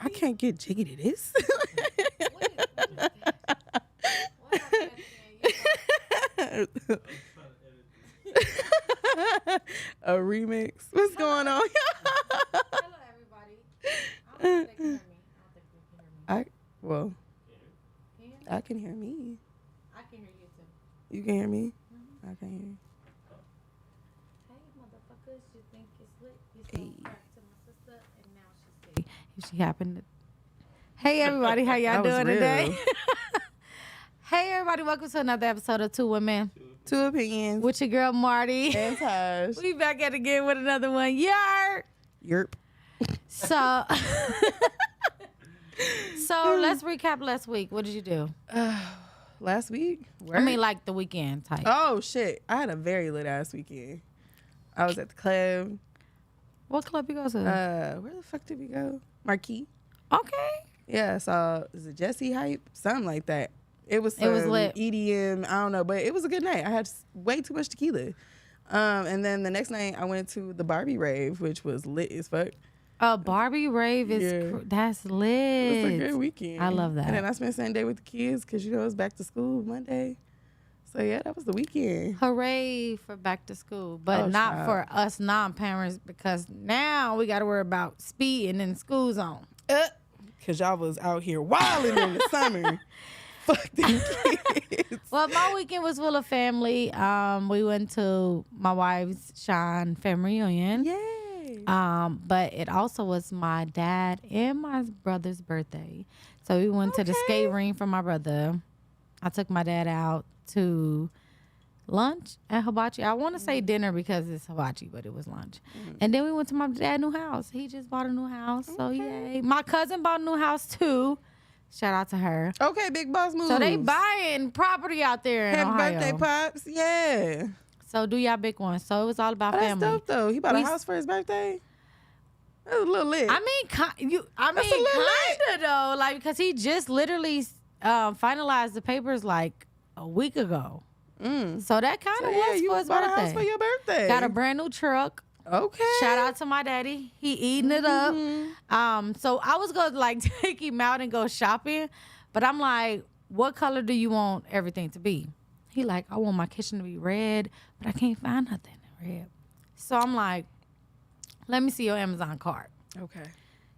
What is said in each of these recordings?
I can't get jiggy to this. A remix. What's going on? Hello, everybody. I don't think they can hear me. Well, Can you? I can hear me. I can hear you too. You can hear me? I can hear you. Hey, motherfuckers, you think it's lit? You Hey. spoke back to my sister, and now she's sick. If she happened to. Hey, everybody, how y'all That was doing real. today? Hey, everybody, welcome to another episode of Two Women Two opinions. with your girl Marty. And Taj. We back at it again with another one. Yar. Yerp. So, let's recap last week. What did you do? Last week? I mean, like the weekend type. Oh, shit. I had a very lit ass weekend. I was at the club. What club you go to? Where the fuck did we go? Marquee. Okay. Yeah, so is it Jesse Hype? Something like that. It was lit. EDM. I don't know, but it was a good night. I had way too much tequila. And then the next night I went to the Barbie rave, which was lit as fuck. Barbie rave is Yeah. that's lit. It was a good weekend. I love that. And then I spent Sunday with the kids because, you know, it's back to school Monday. So, yeah, that was the weekend. Hooray for back to school, but Oh, not child. for us non-parents because now we got to worry about speeding in the school zone. Because y'all was out here wilding in the summer. Fuck them kids. Well, my weekend was full of family. We went to my wife's Sean family reunion. Yay. But it also was my dad and my brother's birthday. So we went to the skate ring for my brother. I took my dad out to lunch at Hibachi. I want to say dinner because it's Hibachi, but it was lunch. And then we went to my dad's new house. He just bought a new house. So yay. My cousin bought a new house too. Shout out to her. Okay, big boss moves. So they buying property out there in Happy Ohio. birthday, Pops. Yeah. So do y'all big one. So it was all about Oh, that's family. dope, though. He bought We- a house for his birthday. That was a little lit. I mean, That's a little kinda though, like because he just literally finalized the papers like a week ago. So that kind So, of yeah, was you for his bought a birthday. house for your birthday. Got a brand new truck. Okay. Shout out to my daddy. He eating it up. So I was gonna like take him out and go shopping, but I'm like, what color do you want everything to be? He like, I want my kitchen to be red, but I can't find nothing in red. So I'm like, let me see your Amazon card. Okay.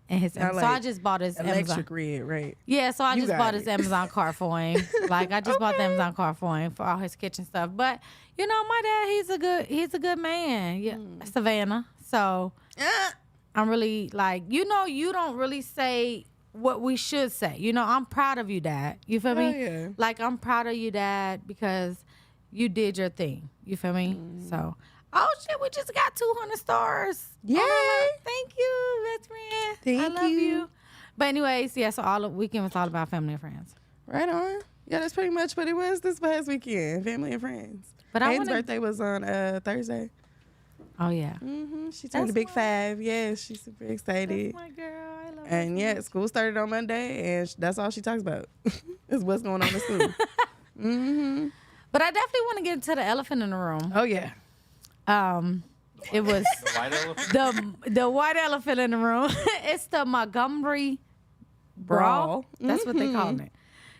And his, Not so like I just bought his Electric Amazon. red, right? Yeah, so I You just got bought it. his Amazon card for him. Like I just bought the Amazon card for him for all his kitchen stuff. But you know, my dad, he's a good man. Yeah, Savannah. So I'm really like, you know, you don't really say what we should say. You know, I'm proud of you, Dad. You feel me? Hell yeah. Like I'm proud of you, Dad, because you did your thing. You feel me? So, oh shit, we just got 200 stars. Yay. Thank you, best friend. I Thank love you. you. But anyways, yeah, so all the weekend was all about family and friends. Right on. Yeah, that's pretty much what it was this past weekend. Family and friends. But I Hayden's wanna- birthday was on Thursday. Oh yeah. She turned That's a big my- 5. Yeah, she's super excited. My girl, I love And yeah, school started on Monday, and that's all she talks about is what's going on in school. But I definitely want to get into the elephant in the room. Oh yeah. It was The white elephant? the white elephant in the room. It's the Montgomery brawl. That's what they call it.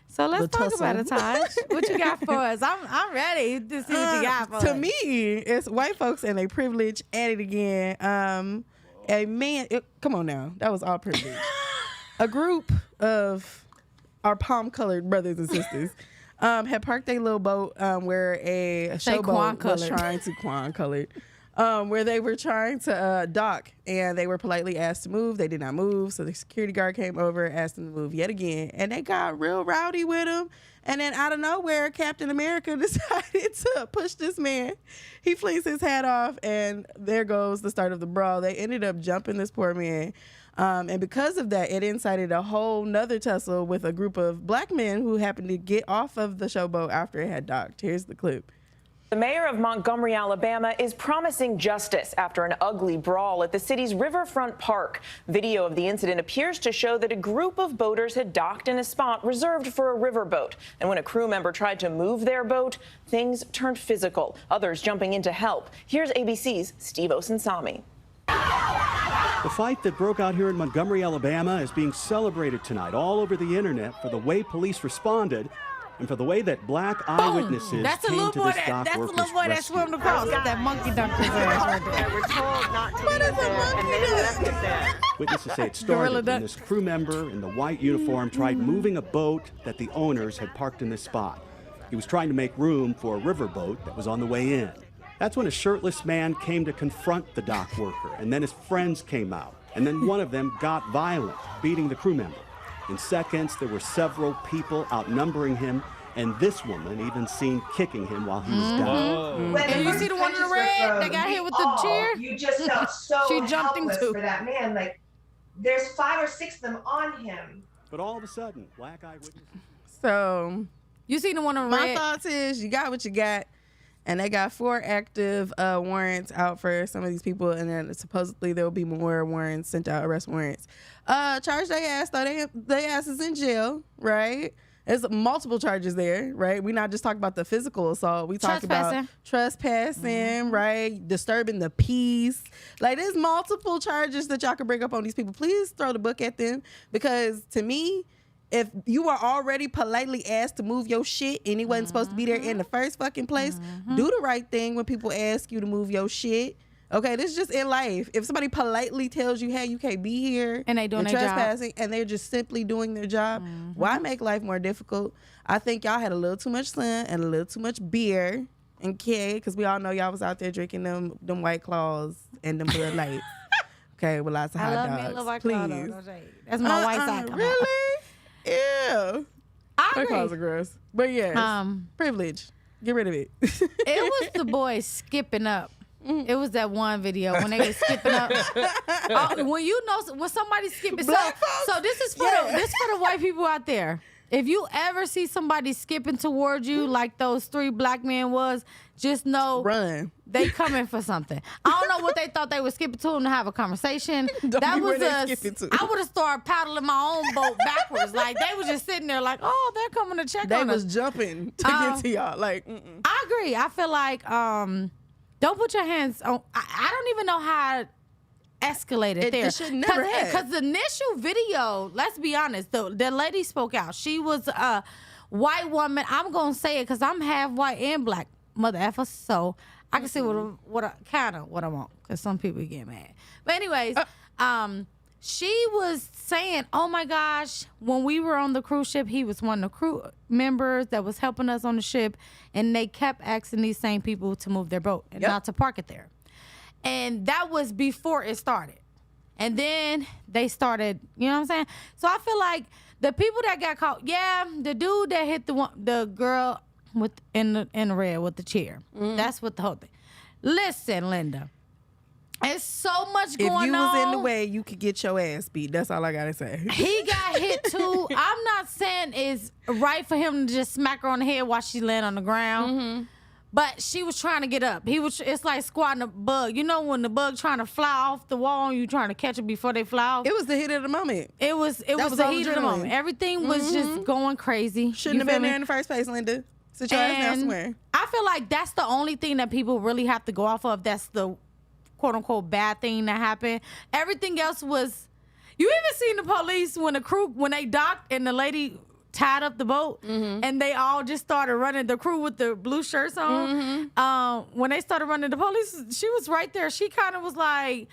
So let's The talk about it, tussle. Taj. What you got for us? I'm ready to see what you got for To us. me, it's white folks and their privilege at it again. A man, come on now, that was all privilege. A group of our palm-colored brothers and sisters had parked a little boat where a Say showboat was Quan-colored. trying to Quan-colored. Where they were trying to dock, and they were politely asked to move. They did not move, so the security guard came over, asked them to move yet again, and they got real rowdy with him. And then out of nowhere, Captain America decided to push this man. He flings his hat off, and there goes the start of the brawl. They ended up jumping this poor man. And because of that, it incited a whole nother tussle with a group of black men who happened to get off of the showboat after it had docked. Here's the clip. The mayor of Montgomery, Alabama, is promising justice after an ugly brawl at the city's Riverfront Park. Video of the incident appears to show that a group of boaters had docked in a spot reserved for a riverboat. And when a crew member tried to move their boat, things turned physical, others jumping in to help. Here's ABC's Steve Osunsami. The fight that broke out here in Montgomery, Alabama is being celebrated tonight all over the internet for the way police responded and for the way that black eyewitnesses That's a came little to boy. this That's dock a workers' little boy that rescue. swam across. That monkey dunked his ass right there. We're told not to leave it there, and they left it there. Witnesses say it Gorilla started when duck. this crew member in the white uniform tried moving a boat that the owners had parked in this spot. He was trying to make room for a riverboat that was on the way in. That's when a shirtless man came to confront the dock worker, and then his friends came out. And then one of them got violent, beating the crew member. In seconds, there were several people outnumbering him, and this woman even seen kicking him while he was down. And you see the one in the red that got hit with the chair? You just felt so She jumped helpless into. for that man. Like, there's 5 or 6 of them on him. But all of a sudden, black eyewitnesses... So You see the one in the my red? thoughts is you got what you got, and they got 4 active warrants out for some of these people, and then supposedly there will be more warrants sent out, arrest warrants. Charge they ass though, they ass is in jail, right? There's multiple charges there, right? We're not just talking about the physical assault. We talk about trespassing, right? Disturbing the peace. Like, there's multiple charges that y'all can bring up on these people. Please throw the book at them, because to me, if you were already politely asked to move your shit and it wasn't supposed to be there in the first fucking place, do the right thing when people ask you to move your shit. Okay, this is just in life. If somebody politely tells you, hey, you can't be here, And they doing you're their job. trespassing, and they're just simply doing their job, why make life more difficult? I think y'all had a little too much sun and a little too much beer and keg, because we all know y'all was out there drinking them White Claws and them Bud Lights. Okay, with lots of I hot love dogs. me a little White Please. Claw, though. Don't shade. That's my white side. Come on. Really? Ew. I White Claws are agree. gross. But yes, Privilege. get rid of it. It was the boys skipping up. It was that one video when they were skipping up. When you know when somebody's skipping, Black folks? so this is for the white people out there. If you ever see somebody skipping towards you like those 3 black men was, just know Run. they coming for something. I don't know what they thought they were skipping to them to have a conversation. Don't That be where was they skipping to. I would have started paddling my own boat backwards. Like they was just sitting there like, oh, they're coming to check They on was us. jumping to get to y'all. Like, I agree. I feel like don't put your hands on. I don't even know how it escalated It there. should never have. Because the initial video, let's be honest, the lady spoke out. She was a white woman. I'm gonna say it because I'm half white and black, mother effer. So I can say what I want, because some people get mad. But anyways, she was saying, oh my gosh, when we were on the cruise ship, he was one of the crew members that was helping us on the ship, and they kept asking these same people to move their boat and not to park it there. And that was before it started. And then they started, you know what I'm saying? So I feel like the people that got caught, the dude that hit the girl in the red with the chair. That's what the whole thing. Listen, Linda. It's so much going on. if you was in the way, you could get your ass beat. That's all I gotta say. He got hit too. I'm not saying it's right for him to just smack her on the head while she laying on the ground. But she was trying to get up. It's like squatting a bug. You know when the bug trying to fly off the wall and you trying to catch it before they fly off? It was the hit of the moment. It was was the all heat of the adrenaline. moment. Everything was just going crazy. Shouldn't have been there in the first place, Linda. Sit your ass down somewhere. I feel like that's the only thing that people really have to go off of. That's the quote unquote bad thing that happened. Everything else was. You even seen the police when they docked and the lady tied up the boat and they all just started running. The crew with the blue shirts on. When they started running, the police, she was right there. She kind of was like,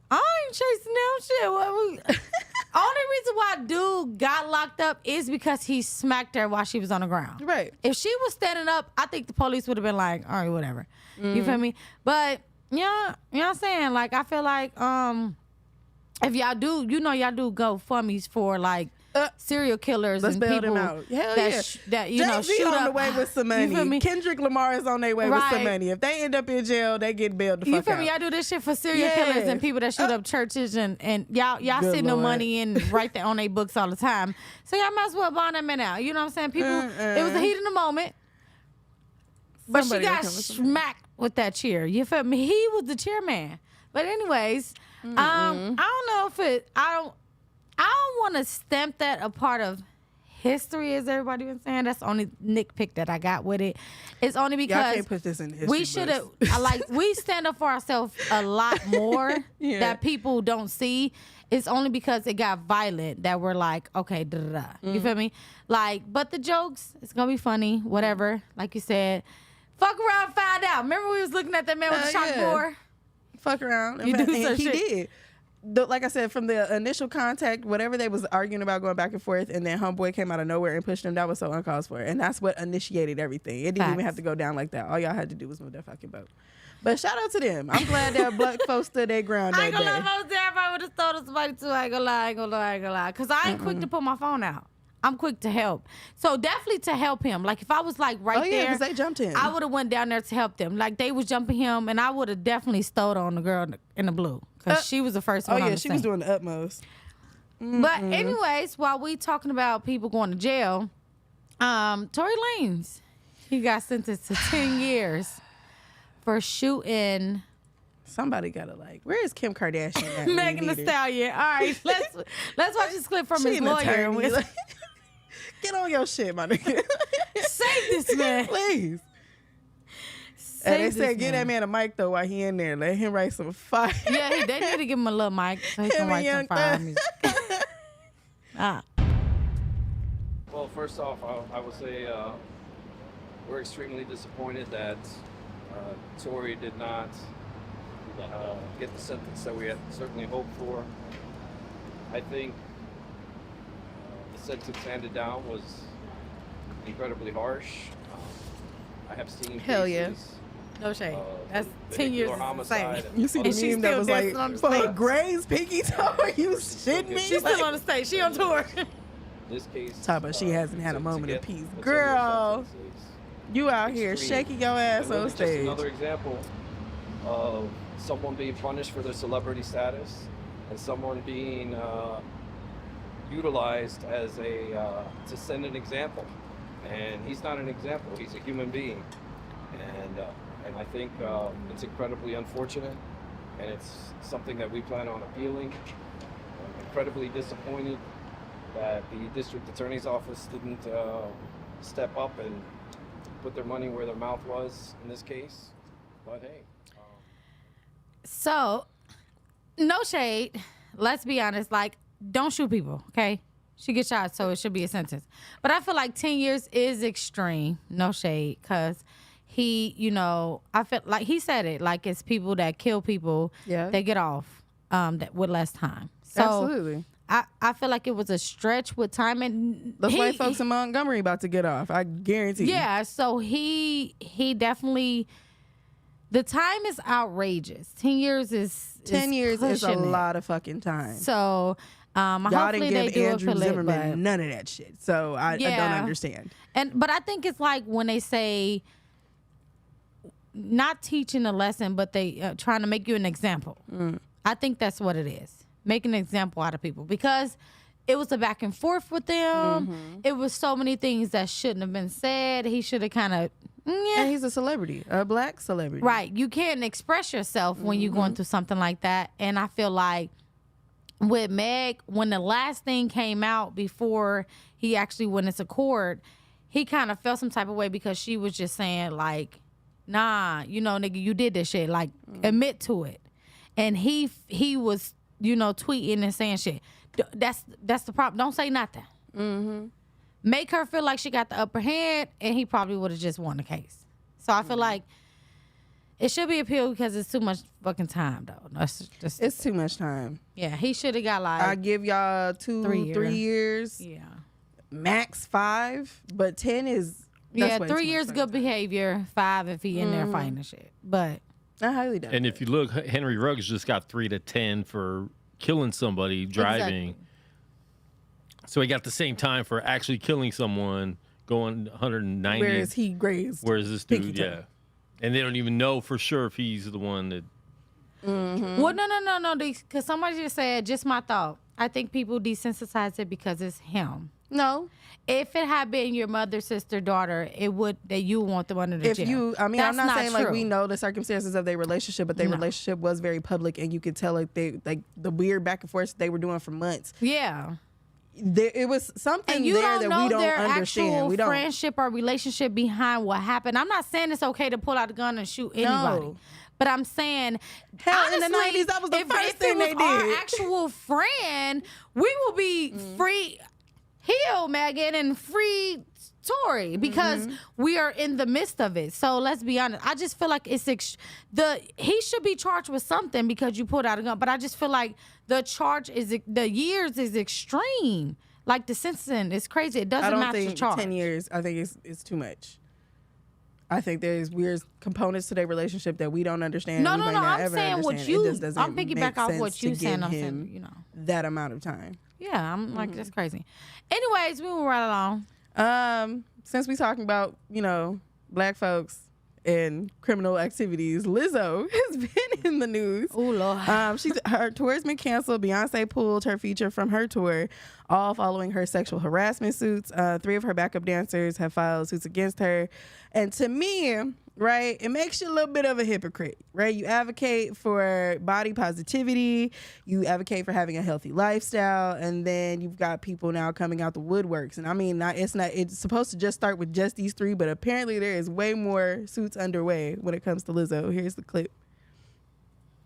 I ain't chasing them shit. Only reason why dude got locked up is because he smacked her while she was on the ground. Right. If she was standing up, I think the police would have been like, all right, whatever. You feel me? But yeah, you know what I'm saying? Like, I feel like if y'all do, y'all do GoFundMes for like serial killers Let's and bail people them out. Hell that, yeah. that Jay-Z shoot on up. the way with some You feel money. me? Kendrick Lamar is on their way with some Right. money. If they end up in jail, they get bailed the fuck You feel out. me? Y'all do this shit for serial Yes. killers and people that shoot up churches and y'all Good send them Lord. money and write that on their books all the time. So y'all might as well bond them in out. You know what I'm saying? People, it was the heat of the moment. But Somebody she got will come with something. smacked with that chair. You feel me? He was the chairman. But anyways, I don't know if I don't want to stamp that a part of history, as everybody been saying. That's the only nitpick that I got with it. It's only Y'all because can't put this in the history we should have, we stand up for ourselves a lot more Yeah. that people don't see. It's only because it got violent that we're like, okay, da-da-da. You feel me? Like, but the jokes, it's going to be funny, whatever. Like you said, fuck around, find out. Remember we was looking at that man with the chalkboard? Fuck around. You do some And he shit. did. Like I said, from the initial contact, whatever they was arguing about going back and forth, and then homeboy came out of nowhere and pushed him, that was so uncalled for. And that's what initiated everything. It didn't even Facts. have to go down like that. All y'all had to do was move that fucking boat. But shout out to them. I'm glad that black folks stood their ground I that ain't gonna lie, day. if I was there, I probably would have stolen somebody too. I ain't gonna lie. Because I ain't quick to put my phone out. I'm quick to help. So definitely to help him. Like if I was like right Oh, yeah, there, because they jumped in. I would have went down there to help them. Like they was jumping him, and I would have definitely stole on the girl in the blue because she was the first Oh, one. on yeah, the she was scene. doing the utmost. But anyways, while we talking about people going to jail, Tory Lanez, he got sentenced to 10 years for shooting Somebody gotta where is Kim Kardashian at? when you Megan Thee need her? Stallion. All right, let's watch this clip from She his an lawyer. attorney. Get on your shit, my nigga. Save this man. Please. Save And they this said, get that man a mic, though, while he in there. Let him write some fire. Yeah, they need to give him a little mic so he Him can and write some Young fire Thug. music. Ah. Well, first off, I would say we're extremely disappointed that Tory did not get the sentence that we had certainly hoped for. I think the sentence handed down was incredibly harsh. I have seen Hell yeah. cases No shade. of That's 10 years. vehicular Is homicide insane. and You see other the she's meme that still was dancing on the for stage. Gray's pinky toe? You shitting me? She's still on the stage. She on tour. this case. Talk about she hasn't had a to moment of get peace. a 10-year Girl, sentence is you out here extreme. shaking your ass And really on just stage. another example of someone being punished for their celebrity status and someone being utilized as to send an example. And he's not an example; he's a human being. And I think it's incredibly unfortunate, and it's something that we plan on appealing. I'm incredibly disappointed that the district attorney's office didn't step up and put their money where their mouth was in this case. But hey. So, no shade. Let's be honest. Like, don't shoot people, okay? She gets shot, so it should be a sentence. But I feel like 10 years is extreme. No shade, because he, I feel like he said it. Like, it's people that kill people. Yeah. They get off that with less time. So Absolutely. I feel like it was a stretch with time, and Those white folks in Montgomery about to get off. I guarantee you. yeah, so he definitely, the time is outrageous. 10 years is 10 years is a pushing it. lot of fucking time. So Y'all hopefully didn't they give do Andrew appeal it, Zimmerman but, none of that shit. So I don't Yeah. understand. but I think it's like when they say not teaching a lesson, but they trying to make you an example. I think that's what it is. Make an example out of people, because it was a back and forth with them. It was so many things that shouldn't have been said. He should have kind of, And he's a celebrity, a black celebrity. right. You can't express yourself when you're going through something like that. And I feel like with Meg, when the last thing came out before he actually went into court, he kind of felt some type of way because she was just saying like, nah, nigga, you did this shit. Like, admit to it. And he was, tweeting and saying shit. That's the problem. Don't say nothing. Make her feel like she got the upper hand, and he probably would have just won the case. So I feel like it should be appealed because it's too much fucking time, though. That's just It's too much time. yeah. He should have got I like give y'all 3 years, yeah. max 5, but 10 is that's Yeah, way 3 too years much good time. behavior, 5 if he in there fighting and shit. But I highly doubt And it. if you look, Henry Ruggs just got 3 to 10 for killing somebody driving. Exactly. So he got the same time for actually killing someone, going 190. Whereas he grazed. Whereas this pinky dude, toe. yeah. And they don't even know for sure if he's the one that. well, no, because somebody just said, just my thought. I think people desensitize it because it's him. No. If it had been your mother, sister, daughter, it would that you want them under the If jail. I'm That's not saying like true. we know the circumstances of their relationship, but their No. relationship was very public, and you could tell like they like the weird back and forth they were doing for months. Yeah. it was something And you there don't that know we don't their understand. actual We don't. friendship or relationship behind what happened. I'm not saying it's okay to pull out a gun and shoot anybody. No. But I'm saying, Hell, in the honestly, 90s, that was the first if thing it was they our did. actual friend, we will be free, heal Megan, and free Tory because we are in the midst of it. So let's be honest. I just feel like he should be charged with something because you pulled out a gun. But I just feel like the years is extreme. Like the sentencing is crazy. It I doesn't don't match the think charge. 10 years. I think it's too much. I think there's weird components to their relationship that we don't understand. No, we no, might no. not I'm ever saying what understand. It just doesn't I'm piggyback make off sense what you to saying. give I'm saying, him you know. that amount of time. Yeah, I'm like, that's crazy. Anyways, we move right along. Since we talking about, black folks and criminal activities, Lizzo has been in the news. Oh, Lord. Her tour's been canceled. Beyonce pulled her feature from her tour, all following her sexual harassment suits. 3 of her backup dancers have filed suits against her. And to me, right, it makes you a little bit of a hypocrite, right? You advocate for body positivity, you advocate for having a healthy lifestyle, and then you've got people now coming out the woodworks. And I mean, it's supposed to just start with just these 3, but apparently there is way more suits underway when it comes to Lizzo. Here's the clip.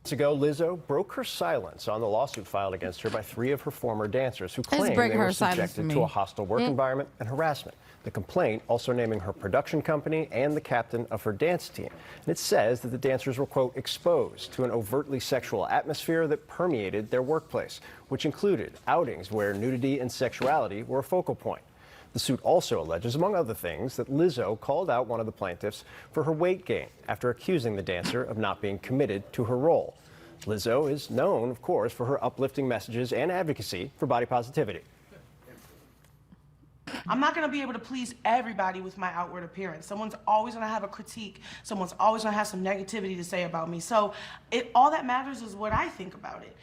Months ago, Lizzo broke her silence on the lawsuit filed against her by 3 of her former dancers who claimed break they her were silence for subjected me. to a hostile work environment and harassment. The complaint also naming her production company and the captain of her dance team. And it says that the dancers were, quote, exposed to an overtly sexual atmosphere that permeated their workplace, which included outings where nudity and sexuality were a focal point. The suit also alleges, among other things, that Lizzo called out one of the plaintiffs for her weight gain after accusing the dancer of not being committed to her role. Lizzo is known, of course, for her uplifting messages and advocacy for body positivity. I'm not going to be able to please everybody with my outward appearance. Someone's always going to have a critique. Someone's always going to have some negativity to say about me. So all that matters is what I think about it.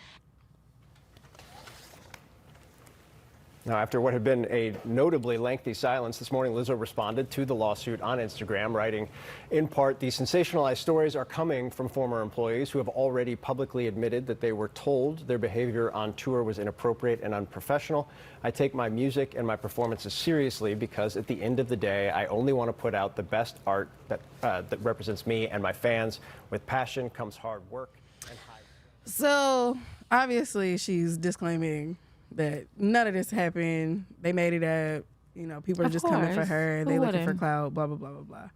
Now, after what had been a notably lengthy silence, this morning Lizzo responded to the lawsuit on Instagram, writing, in part, the sensationalized stories are coming from former employees who have already publicly admitted that they were told their behavior on tour was inappropriate and unprofessional. I take my music and my performances seriously because at the end of the day, I only want to put out the best art that represents me and my fans. With passion comes hard work. So obviously she's disclaiming that none of this happened. They made it up. People are Of just coming for course. her. Who They looking for wouldn't? clout, blah, blah, blah, blah,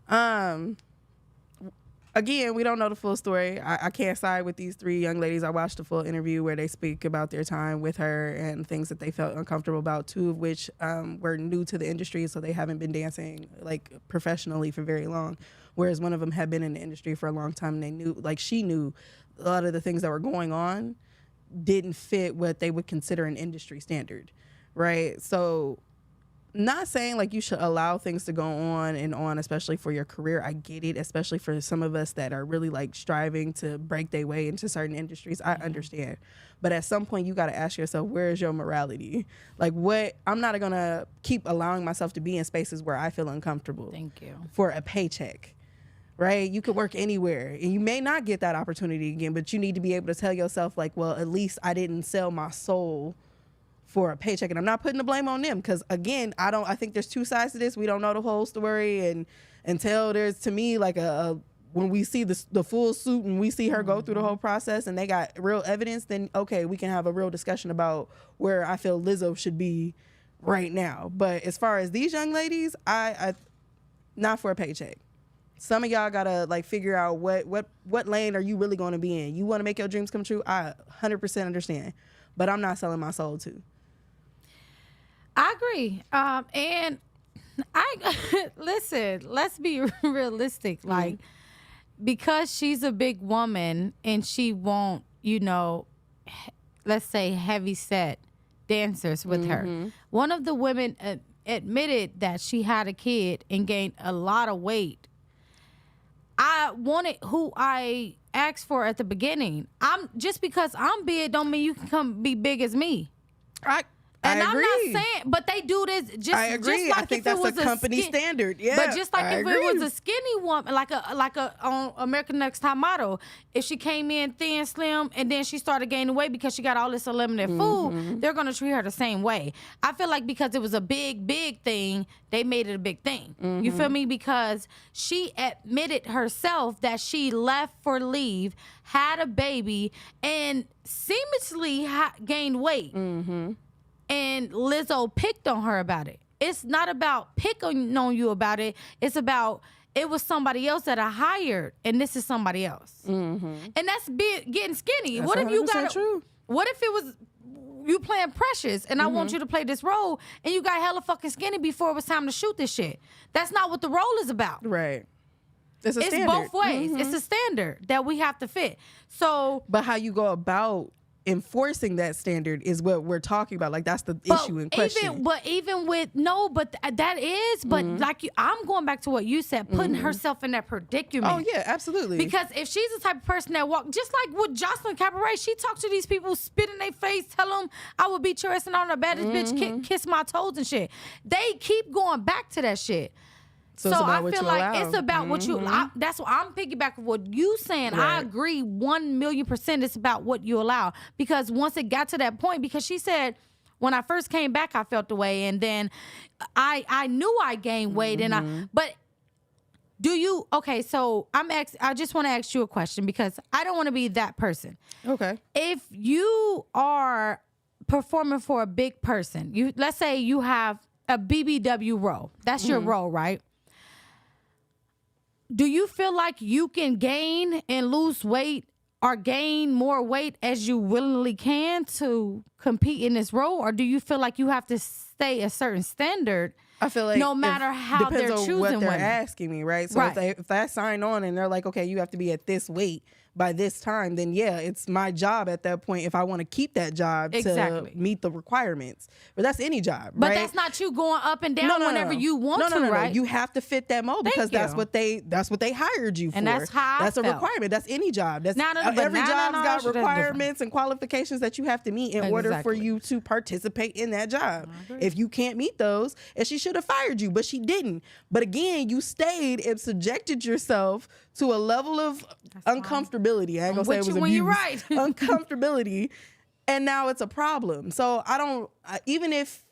blah. Again, we don't know the full story. I can't side with these 3 young ladies. I watched the full interview where they speak about their time with her and things that they felt uncomfortable about, 2 of which were new to the industry, so they haven't been dancing like professionally for very long. Whereas one of them had been in the industry for a long time, and she knew a lot of the things that were going on didn't fit what they would consider an industry standard, right? So not saying like you should allow things to go on and on, especially for your career. I get it, especially for some of us that are really like striving to break their way into certain industries. I understand. But at some point you got to ask yourself, where is your morality? Like I'm not going to keep allowing myself to be in spaces where I feel uncomfortable. Thank you. For a paycheck. Right? You could work anywhere and you may not get that opportunity again, but you need to be able to tell yourself like, well, at least I didn't sell my soul for a paycheck. And I'm not putting the blame on them because again, I think there's 2 sides to this. We don't know the whole story. And until there's, to me, like when we see the full suit and we see her go through the whole process and they got real evidence, then okay, we can have a real discussion about where I feel Lizzo should be right now. But as far as these young ladies, I not for a paycheck. Some of y'all gotta like figure out what lane are you really going to be in. You want to make your dreams come true? I 100% understand, but I'm not selling my soul to. I agree. And listen, let's be realistic. Like, because she's a big woman and she won't, let's say heavy set dancers with her. One of the women admitted that she had a kid and gained a lot of weight. I wanted who I asked for at the beginning. Just because I'm big don't mean you can come be big as me. And I'm agree. not saying, but they do this just. I agree. Just like I think if that's it was a company standard. Yeah, but just like I if agree. it was a skinny woman, like a on American Next Top Model, if she came in thin, slim, and then she started gaining weight because she got all this unlimited food, they're gonna treat her the same way. I feel like because it was a big thing, they made it a big thing. You feel me? Because she admitted herself that she left for leave, had a baby, and seamlessly gained weight. And Lizzo picked on her about it. It's not about picking on you about it. It's about it was somebody else that I hired, and this is somebody else. And that's getting skinny. That's what if you 100% got? true. What if it was you playing Precious, and I want you to play this role, and you got hella fucking skinny before it was time to shoot this shit? That's not what the role is about. Right. It's a It's standard. both ways. It's a standard that we have to fit. So, But how you go about enforcing that standard is what we're talking about. Like that's the issue in question. Even with that is, but like I'm going back to what you said, putting herself in that predicament. Oh yeah, absolutely. Because if she's the type of person that walk, just like with Jocelyn Cabaret, she talked to these people, spit in their face, tell them I would beat your ass and I'm the baddest bitch, kiss my toes and shit. They keep going back to that shit. So it's about I what feel you like allow. it's about what you. That's what I'm piggybacking what you saying. I Right. agree 1,000,000%. It's about what you allow, because once it got to that point, because she said when I first came back I felt the way, and then I knew I gained weight, and but. Do you okay? So I just want to ask you a question because I don't want to be that person. Okay. If you are performing for a big person, let's say you have a BBW role. That's your role, right? Do you feel like you can gain and lose weight or gain more weight as you willingly can to compete in this role? Or do you feel like you have to stay a certain standard? I feel like no matter how depends they're on choosing what they're women. asking me, right? So Right. if I sign on and they're like, okay, you have to be at this weight by this time, then yeah, it's my job at that point if I want to keep that job Exactly. to meet the requirements. But that's any job, But right? that's not you going up and down whenever you want no, to, right? You have to fit that mold Thank because that's you. what they hired you for. And that's how I That's a felt. requirement. That's any job. That's Now, but every now, job's no, got that's different. requirements and qualifications that you have to meet in order for Exactly. you to participate in that job. If you can't meet those, and she should have fired you, but she didn't. But again, you stayed and subjected yourself to a level of uncomfortability. I ain't gonna say it with was you when abuse. you're right. Uncomfortability, and now it's a problem. So I don't. Even if,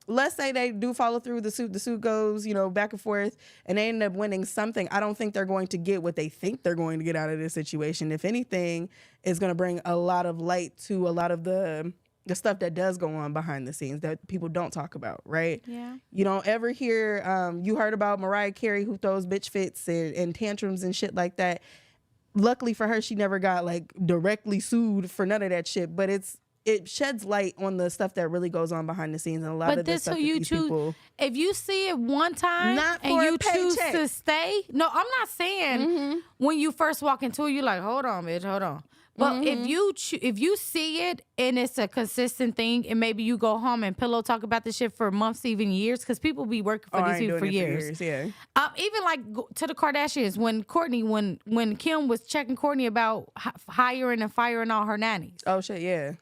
let's say they do follow through the suit goes, back and forth, and they end up winning something. I don't think they're going to get what they think they're going to get out of this situation. If anything, it's going to bring a lot of light to a lot of the stuff that does go on behind the scenes that people don't talk about, right? Yeah. You don't ever hear, you heard about Mariah Carey who throws bitch fits and tantrums and shit like that. Luckily for her, she never got like directly sued for none of that shit, but it sheds light on the stuff that really goes on behind the scenes, and a lot But of the this stuff who that you these choose. people. If you see it one time Not and for a you choose paycheck. to stay, no, I'm not saying when you first walk into it, you're like, hold on, bitch, hold on. But if you see it and it's a consistent thing, and maybe you go home and pillow talk about this shit for months, even years, because people be working for I these ain't people for doing it years. Yeah. Even like to the Kardashians, when Kim was checking Kourtney about hiring and firing all her nannies. Oh shit, yeah.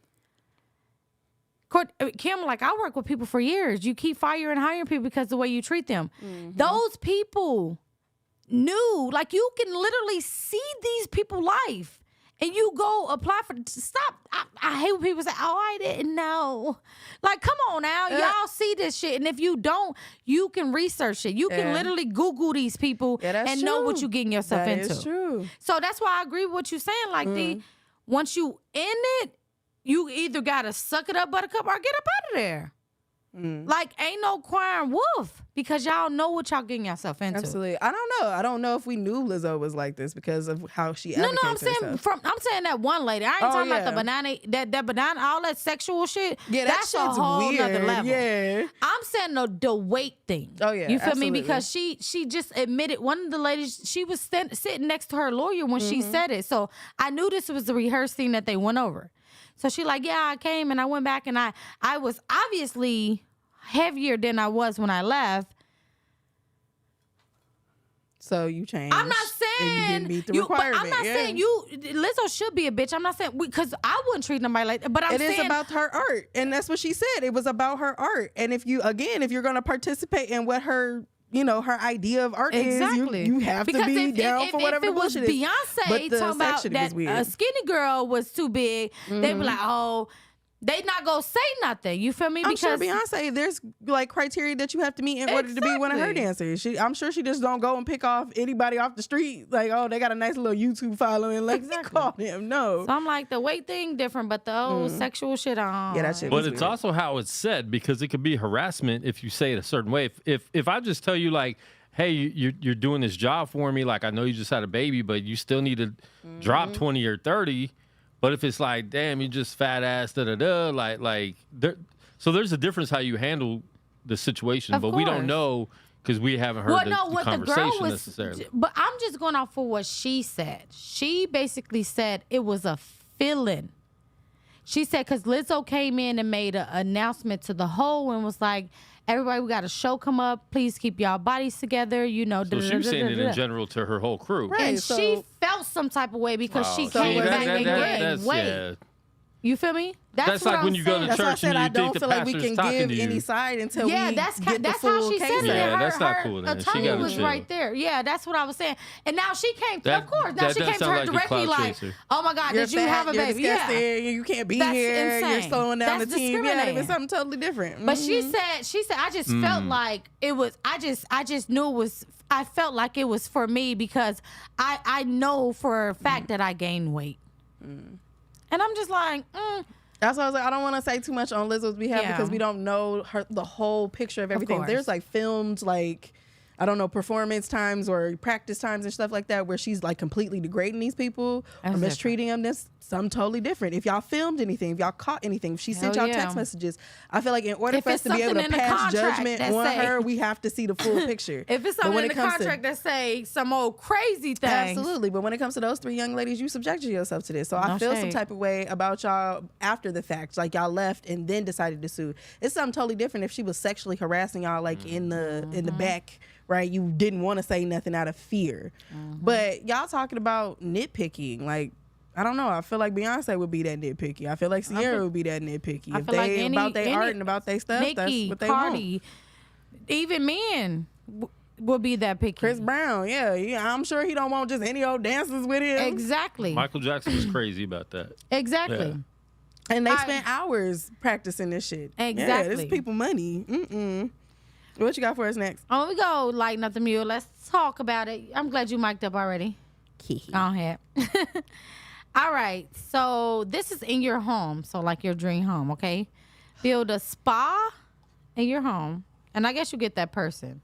Kim, like, I work with people for years. You keep firing, hiring people because of the way you treat them. Those people knew, like, you can literally see these people's life. And you go apply for, stop. I hate when people say, oh, I didn't know. Like, come on now. Y'all see this shit. And if you don't, you can research it. You can literally Google these people and know what you're getting yourself into. That is true. So that's why I agree with what you're saying. Like, once you in it, you either got to suck it up, buttercup, or get up out of there. Like, ain't no crying wolf, because y'all know what y'all getting yourself into. Absolutely. I don't know. I don't know if we knew Lizzo was like this because of how she No, advocates I'm saying herself. I'm saying that one lady. I ain't talking about the banana, that banana, all that sexual shit. Yeah, that's a shit's whole weird. nother level. Yeah. I'm saying the weight thing. Oh, yeah, you feel absolutely. me? Because she just admitted, one of the ladies, she was sitting next to her lawyer when she said it. So I knew this was the rehearsed thing that they went over. So she like, yeah, I came and I went back and I was obviously heavier than I was when I left. So you changed. I'm not saying and you didn't meet the but requirement. I'm not saying Lizzo should be a bitch. I'm not saying because I wouldn't treat nobody like that. But I'm saying it is about her art, and that's what she said. It was about her art, and if you're going to participate in what her her idea of art is, you have to be down for whatever the bullshit is. If it was Beyonce talking about that a skinny girl was too big, they'd be like, oh. They not gonna say nothing. You feel me? I'm sure Beyonce, there's like criteria that you have to meet in order to be one of her dancers. I'm sure she just don't go and pick off anybody off the street. Like, oh, they got a nice little YouTube following. Like, call them. No. So I'm like, the weight thing different, but the old sexual shit on. Yeah, that shit. But it's also how it's said, because it could be harassment if you say it a certain way. If I just tell you like, hey, you're doing this job for me, like I know you just had a baby, but you still need to drop 20 or 30. But if it's like, damn, you just fat ass, like there. So there's a difference how you handle the situation, but we don't know because we haven't heard the conversation necessarily. But I'm just going off for what she said. She basically said it was a feeling. She said because Lizzo came in and made an announcement to the whole and was like, everybody, we got a show come up. Please keep y'all bodies together. So she was saying it in general to her whole crew. Right, and she felt some type of way because she came back and gained weight. Yeah. You feel me? That's like when you go to church and you think the pastor's talking to you. Any side until that's how she said it. Yeah, that's not cool. Then. Attorney was right there. Yeah, that's what I was saying. And now she came. Of course, now she came to her directly like, "Oh my God, did you have a baby? Yeah, you can't be here. You're slowing down the team. Yeah, it was something totally different." But she said, I just felt like it was. I just knew it was. I felt like it was for me because I know for a fact that I gained weight, and I'm just like. That's why I was like, I don't want to say too much on Lizzo's behalf because we don't know the whole picture of everything. There's like filmed, like, I don't know, performance times or practice times and stuff like that where she's like completely degrading these people or mistreating them. That's something totally different. If y'all filmed anything, if y'all caught anything, if she sent y'all text messages, I feel like in order for us to be able to pass judgment on her, we have to see the full picture. If it's something in the contract that say some old crazy thing. Absolutely. But when it comes to those 3 young ladies, you subjected yourself to this. So I feel some type of way about y'all after the fact. Like y'all left and then decided to sue. It's something totally different if she was sexually harassing y'all like in the back. Right, you didn't want to say nothing out of fear, but y'all talking about nitpicking. Like, I don't know. I feel like Beyonce would be that nitpicky. I feel like Sierra would be that nitpicky. If they about their art and about their stuff, Nicki, that's what they Cardi, want. Even men will be that picky. Chris Brown, yeah, I'm sure he don't want just any old dancers with him. Exactly. Michael Jackson was crazy about that. Exactly. Yeah. And they spent hours practicing this shit. Exactly. Yeah, this people money. What you got for us next? Oh, we go lighten up the mule. Let's talk about it. I'm glad you mic'd up already. Go ahead. All right. So this is in your home. So like your dream home, okay? Build a spa in your home. And I guess you get that person.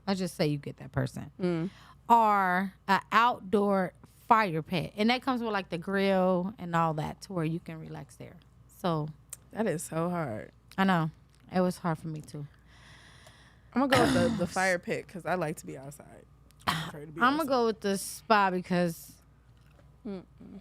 I just say you get that person. Or an outdoor fire pit. And that comes with like the grill and all that to where you can relax there. So. That is so hard. I know. It was hard for me too. I'm going to go with the fire pit because I like to be outside. I'm going to go with the spa because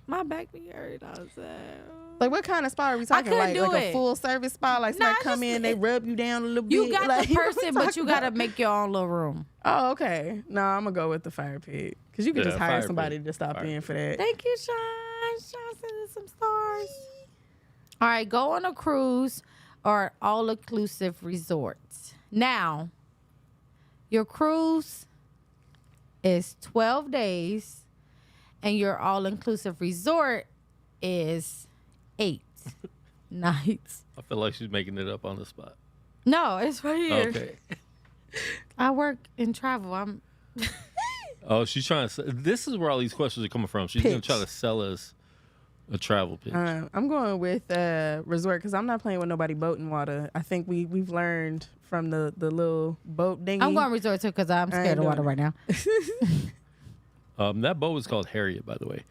my back be hurt outside. Like, what kind of spa are we talking? Like a full service spa? Like, somebody come in, they rub you down a little bit? You got like, the person, but you got to make your own little room. Oh, okay. No, I'm going to go with the fire pit because you can just hire somebody to stop in for that. Thank you, Sean. Sean sending some stars. All right, go on a cruise or all-inclusive resort. Now, your cruise is 12 days, and your all-inclusive resort is 8 nights. I feel like she's making it up on the spot. No, it's right here. Okay. I work in travel. Oh, she's trying to. This is where all these questions are coming from. She's going to try to sell us a travel pitch. I'm going with resort because I'm not playing with nobody boating water. I think we've learned from the little boat dinghy. I'm going resort too because I'm scared of water right now. That boat was called Harriet, by the way.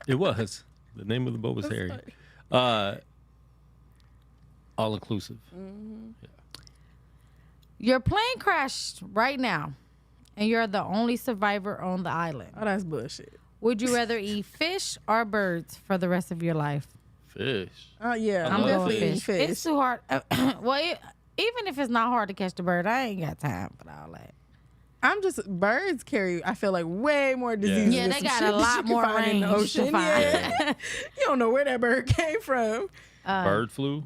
It was. The name of the boat was Harriet. All inclusive. Yeah. Your plane crashed right now, and you're the only survivor on the island. Oh, that's bullshit. Would you rather eat fish or birds for the rest of your life? Fish. Oh, yeah. I'm definitely eating fish. It's too hard. Well, even if it's not hard to catch the bird, I ain't got time for all that. Birds carry, I feel like, way more diseases. Yeah, than they some got shit a that lot you can more find in the range to ocean. find. Yeah. You don't know where that bird came from. Bird flu.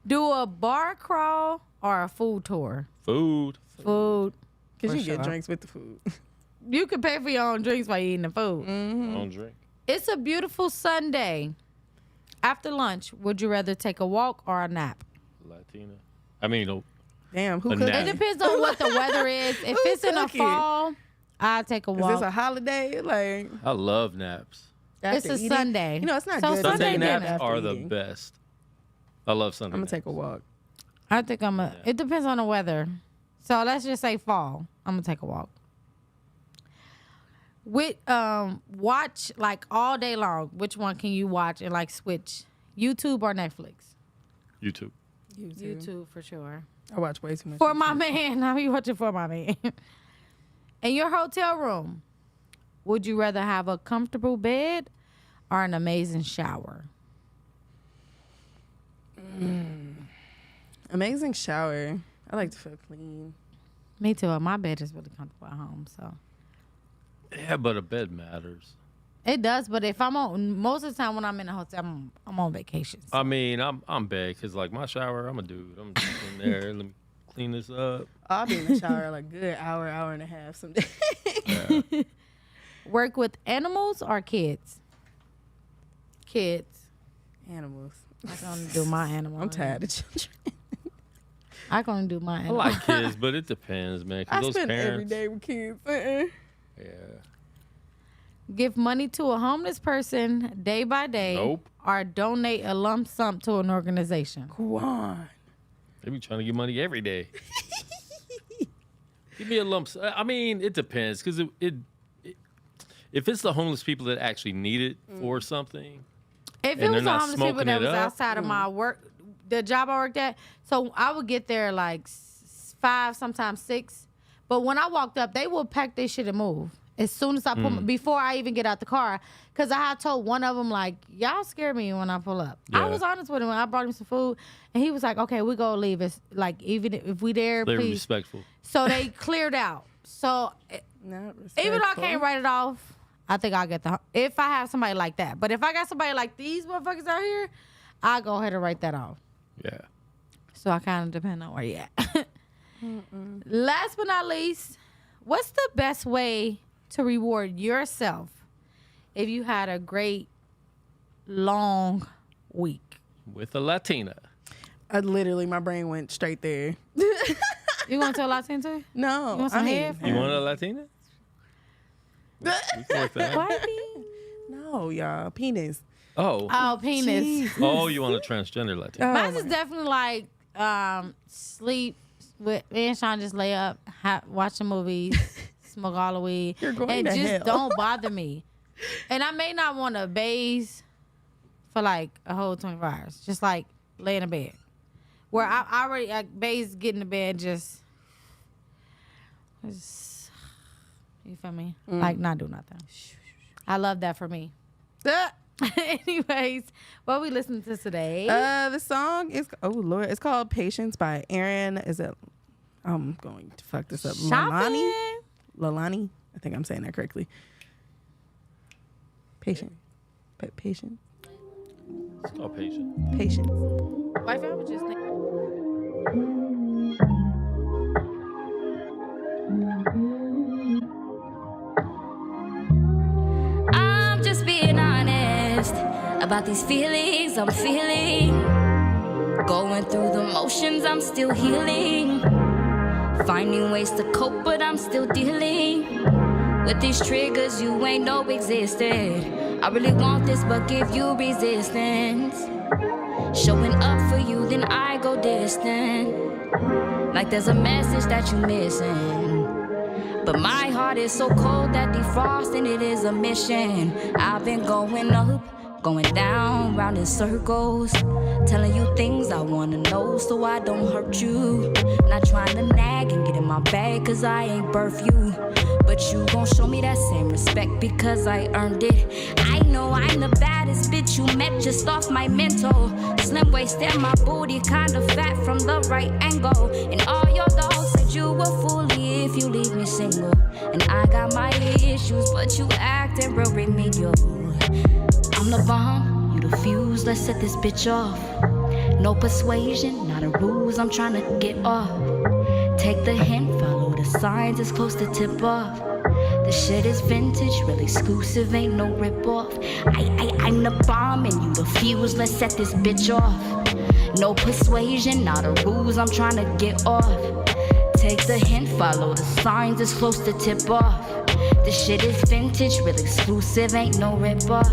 Do a bar crawl or a food tour? Food. Food. Because For you sure. get drinks with the food. You can pay for your own drinks while you're eating the food. Don't drink. It's a beautiful Sunday. After lunch, would you rather take a walk or a nap? Latina. I mean, Damn, who A cooked nap. It it? depends on what the weather is. If Who it's in the cooking? fall, I'll take a Is walk. this a holiday? Like, I love naps. It's after a eating? Sunday. You know, it's not So good. Sunday Sunday dinner. naps after are the eating. best. I love Sunday. I'm gonna naps. take a walk. I think it depends on the weather. So let's just say fall. I'm gonna take a walk. With watch like all day long. Which one can you watch and like switch? YouTube or Netflix? YouTube. YouTube for sure. I watch way too much. For my man. How you watching For My Man? In your hotel room, would you rather have a comfortable bed or an amazing shower? Amazing shower. I like to feel clean. Me too. My bed is really comfortable at home, so Yeah, but a bed matters. it does. But if I'm on, most of the time when I'm in a hotel, I'm on vacation. So. I mean, I'm bad because like my shower, I'm a dude. I'm just in there. Let me clean this up. I'll be in the shower like good hour and a half some days. Work with animals or kids? Kids. Animals. I can only do my animal. I'm tired of children. I can only do my I animal. like kids, but it depends, man. 'Cause I those spend parents, every day with kids. yeah. Give money to a homeless person day by day. Nope. Or donate a lump sum to an organization. Go on. They be trying to get money every day. Give me a lump. I mean, it depends because if it's the homeless people that actually need it for something, If and it was they're the not homeless people smoking that it was up, outside of my work, the job I worked at, so I would get there like 5, sometimes 6. But when I walked up, they would pack their shit and move. As soon as I pull, before I even get out the car, because I had told one of them, like, y'all scare me when I pull up. I Yeah. was honest with him. I brought him some food, and he was like, okay, we go leave. It's like, even if we there, they're please. respectful. So they cleared out. So Not even though I respectful. can't write it off, I think I'll get if I have somebody like that. But if I got somebody like these motherfuckers out here, I'll go ahead and write that off. Yeah. So I kind of depend on where you at. Last but not least, what's the best way to reward yourself if you had a great long week? With a Latina. Literally, my brain went straight there. You going to a Latin too? No, You want some head? You want a Latina? We can work that out. What? Me? No, y'all, penis. Oh. Oh, penis. Oh, you want a transgender Latina? Mine's is definitely like sleep with me and Sean, just lay up, watch the movies, smoke all the weed, You're going and to just hell. don't bother me. And I may not want to bathe for like a whole 24 hours. Just like lay in a bed. Where I already bathe, get in the bed, just you feel me? Like not do nothing. I love that for me. Anyways, what we listening to today? The song is it's called "Patience" by Aaron. Is it? I'm going to fuck this up. Shopping. Lalani. I think I'm saying that correctly. Patient. Patient. It's called Patient. Patience. Wife, I was just thinking. I'm just being honest about these feelings I'm feeling. Going through the motions, I'm still healing. Finding ways to cope, but I'm still dealing with these triggers you ain't know existed. I really want this, but give you resistance. Showing up for you, then I go distant. Like there's a message that you're missing. But my heart is so cold that defrosting it is a mission. I've been going up, going down, round in circles, telling you things I wanna know so I don't hurt you. Not trying to nag and get in my bag cause I ain't birth you. But you gon' show me that same respect because I earned it. I know I'm the baddest bitch you met just off my mental. Slim waist and my booty kinda fat from the right angle. And all your dogs say loved you a fully if you leave me single. And I got my issues, but you acting real remedial. I'm the bomb, you the fuse, let's set this bitch off. No persuasion, not a rules, I'm trying to get off. Take the hint, follow the signs, it's close to tip off. The shit is vintage, real exclusive, ain't no rip off. I'm the bomb and you the fuse, let's set this bitch off. No persuasion, not a rules, I'm trying to get off. Take the hint, follow the signs, it's close to tip off. The shit is vintage, real exclusive, ain't no rip off.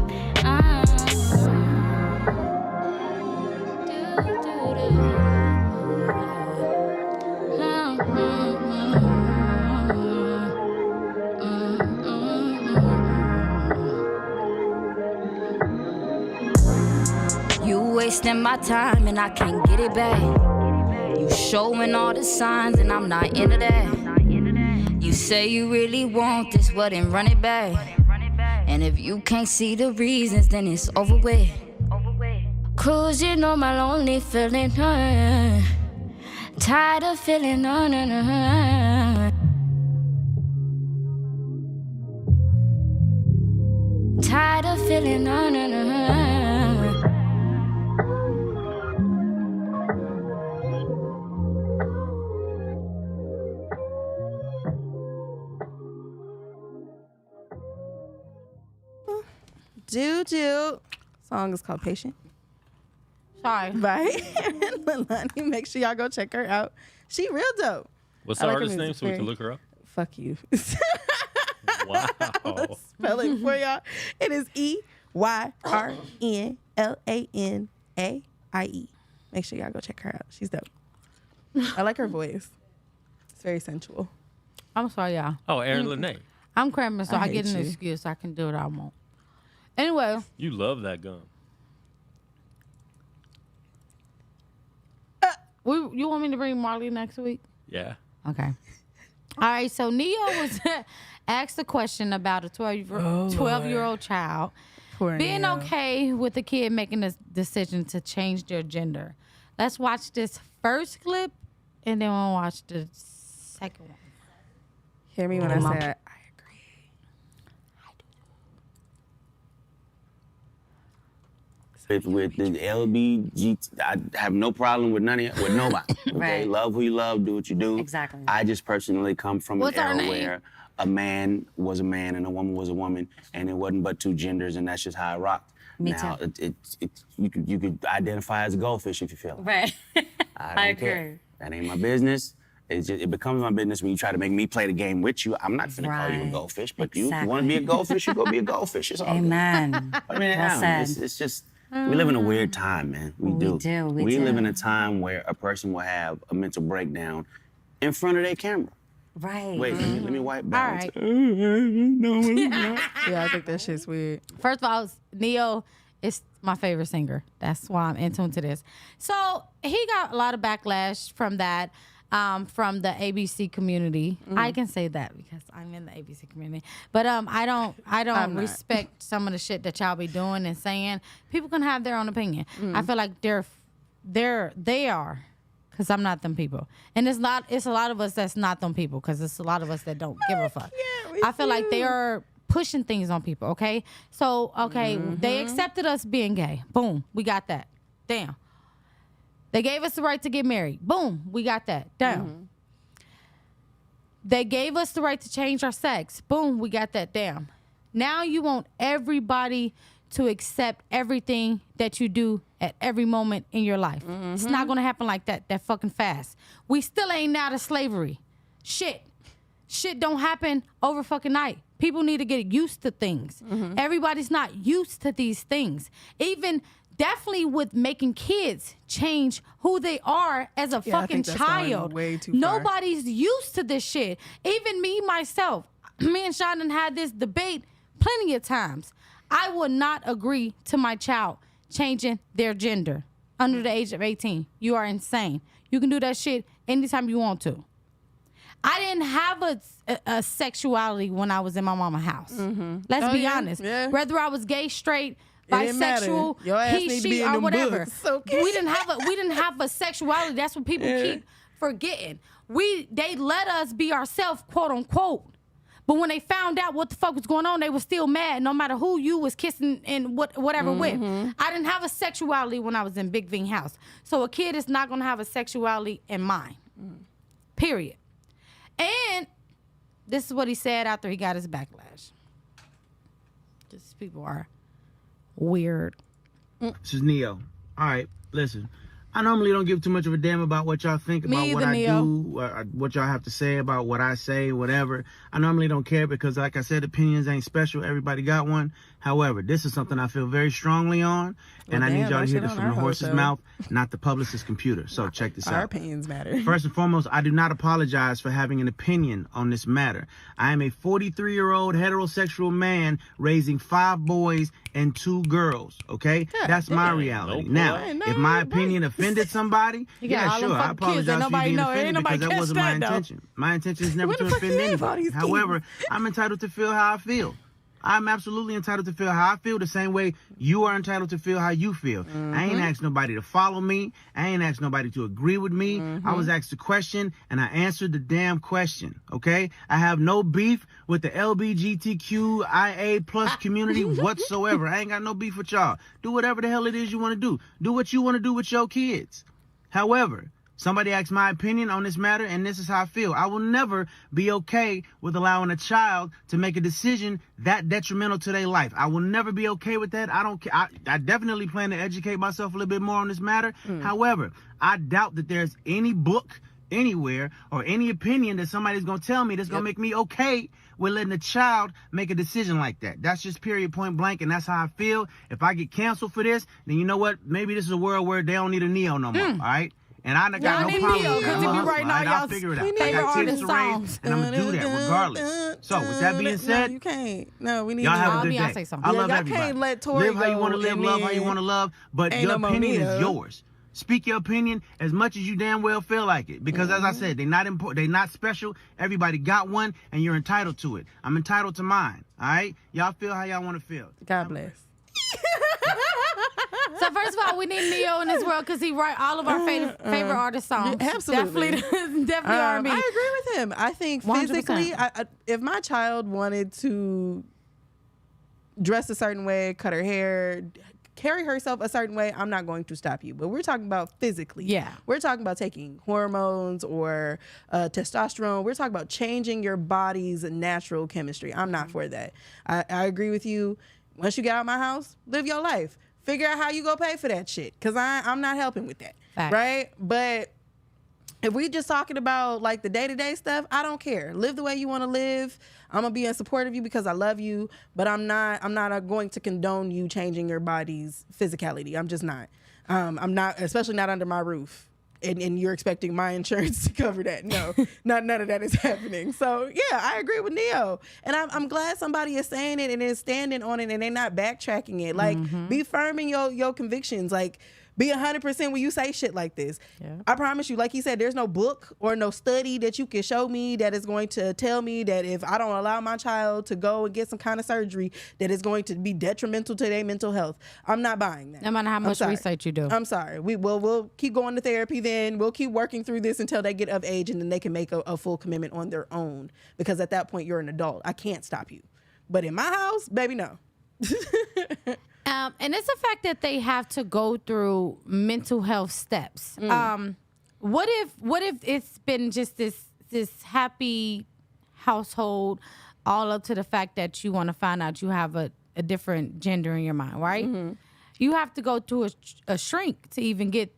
You wasting my time and I can't get it back. You showing all the signs and I'm not into that. You say you really want this, well then run it back. And if you can't see the reasons, then it's over with. Cause you know my lonely feeling, tired of feeling, tired of feeling, Do. Song is called Patient. Sorry. By Erin Leilani. Make sure y'all go check her out. She real dope. What's I the like her artist name music. so we can look her up? Fuck you. Wow. Spell it for y'all. It is EYRNLANAIE. Make sure y'all go check her out. She's dope. I like her voice. It's very sensual. I'm sorry, y'all. Oh, Erin Leilani. I'm cramping, so I I get hate an you. excuse. I can do what I want. Anyway, You love that gum. you want me to bring Marley next week? Yeah. Okay. All right, so Neo was asked a question about a 12-year-old child Poor being Neo. okay with the kid making a decision to change their gender. Let's watch this first clip, and then we'll watch the second one. Hear me when I say I agree. With the LBG, I have no problem with nobody. Okay, Right. love who you love, do what you do. Exactly. I just personally come from What's an our era name? where a man was a man and a woman was a woman, and it wasn't but two genders, and that's just how I rocked. Me now, too. You could identify as a goldfish if you feel it. Right. I don't care. agree. That ain't my business. It becomes my business when you try to make me play the game with you. I'm not gonna call you a Right. goldfish, but Exactly. you want to be a goldfish, you go be a goldfish. It's all good. Amen. I mean, Well said. it's just we live in a weird time, man. We do. We live do. in a time where a person will have a mental breakdown in front of their camera. Right. Wait, let me wipe back. right. Yeah, I think that shit's weird. First of all, Neo is my favorite singer. That's why I'm in tune to this. So he got a lot of backlash from that, from the ABC community. I can say that because I'm in the ABC community. But I don't I'm not. respect some of the shit that y'all be doing and saying. People can have their own opinion. I feel like they are. Because I'm not them people. And it's a lot of us that's not them people. Because it's a lot of us that don't give a fuck. I feel like they are pushing things on people, okay? So, they accepted us being gay. Boom, we got that. Damn. They gave us the right to get married. Boom, we got that. Damn. They gave us the right to change our sex. Boom, we got that. Damn. Now you want everybody to accept everything that you do at every moment in your life. It's not gonna happen like that fucking fast. We still ain't out of slavery. Shit don't happen over fucking night. People need to get used to things. Everybody's not used to these things. Even definitely with making kids change who they are as a Yeah, I fucking think that's going child. way too far. Nobody's used to this shit. Even me, myself. Me and Sean done had this debate plenty of times. I would not agree to my child changing their gender under the age of 18. You are insane. You can do that shit anytime you want to. I didn't have a sexuality when I was in my mama's house. Let's be honest. Yeah. Whether I was gay, straight, It didn't matter. bisexual, Your ass he, need to she, be in or them whatever. books, okay? We didn't have a sexuality. That's what people keep forgetting. they let us be ourselves, quote unquote. But when they found out what the fuck was going on, they were still mad, no matter who you was kissing and whatever with. I didn't have a sexuality when I was in Big Ving house. So a kid is not gonna have a sexuality in mine. Period. And this is what he said after he got his backlash. Just people are weird. This is Neo. All right, listen. I normally don't give too much of a damn about what y'all think about what I do, what y'all have to say about what I say, whatever. I normally don't care because, like I said, opinions ain't special. Everybody got one. However, this is something I feel very strongly on, and I need y'all to hear this from the horse's mouth, not the publicist's computer. So check this out. Our opinions matter. First and foremost, I do not apologize for having an opinion on this matter. I am a 43-year-old heterosexual man raising 5 boys and 2 girls, okay? That's my reality. Now, if my opinion offended somebody, yeah, sure, I apologize for being offended because that wasn't my intention. My intention is never to offend anybody. However, I'm entitled to feel how I feel. I'm absolutely entitled to feel how I feel the same way you are entitled to feel how you feel. I ain't asked nobody to follow me. I ain't asked nobody to agree with me. I was asked a question, and I answered the damn question, okay? I have no beef with the LGBTQIA plus community whatsoever. I ain't got no beef with y'all. Do whatever the hell it is you want to do. Do what you want to do with your kids. However, somebody asked my opinion on this matter, and this is how I feel. I will never be okay with allowing a child to make a decision that detrimental to their life. I will never be okay with that. I don't care. I definitely plan to educate myself a little bit more on this matter. However, I doubt that there's any book anywhere or any opinion that somebody's going to tell me that's going to make me okay with letting a child make a decision like that. That's just period, point blank, and that's how I feel. If I get canceled for this, then you know what? Maybe this is a world where they don't need a Neo no more, all right? And I got no problem with that. I'll figure it out. I got kids to raise, and I'm going to do that regardless. So, with that being said, you can't. No, we need y'all have a good day. I love everybody. Can't let Tory live how you want to live, love how you want to love, but your opinion is yours. Speak your opinion as much as you damn well feel like it. Because as I said, they're not important. They're not special. Everybody got one, and you're entitled to it. I'm entitled to mine. All right? Y'all feel how y'all want to feel. God bless. So first of all, we need Neo in this world because he write all of our favorite artist songs. Absolutely. Definitely R&B. I agree with him. I think physically, if my child wanted to dress a certain way, cut her hair, carry herself a certain way, I'm not going to stop you. But we're talking about physically. Yeah. We're talking about taking hormones or testosterone. We're talking about changing your body's natural chemistry. I'm not for that. I agree with you. Once you get out of my house, live your life. Figure out how you go pay for that shit. Because I'm not helping with that. Fact. Right? But if we just talking about like the day-to-day stuff, I don't care. Live the way you want to live. I'm going to be in support of you because I love you. But I'm not going to condone you changing your body's physicality. I'm just not. I'm not, especially not under my roof. And you're expecting my insurance to cover that. No, none of that is happening. So, yeah, I agree with Neo. And I'm glad somebody is saying it and is standing on it and they're not backtracking it. Like, be firm in your convictions. Like, be 100% when you say shit like this. Yeah. I promise you, like he said, there's no book or no study that you can show me that is going to tell me that if I don't allow my child to go and get some kind of surgery, that is going to be detrimental to their mental health. I'm not buying that. No matter how much research you do. I'm sorry. We'll keep going to therapy then. We'll keep working through this until they get of age and then they can make a full commitment on their own. Because at that point, you're an adult. I can't stop you. But in my house, baby, no. And it's the fact that they have to go through mental health steps. What if it's been just this happy household all up to the fact that you want to find out you have a different gender in your mind, right? You have to go through a shrink to even get.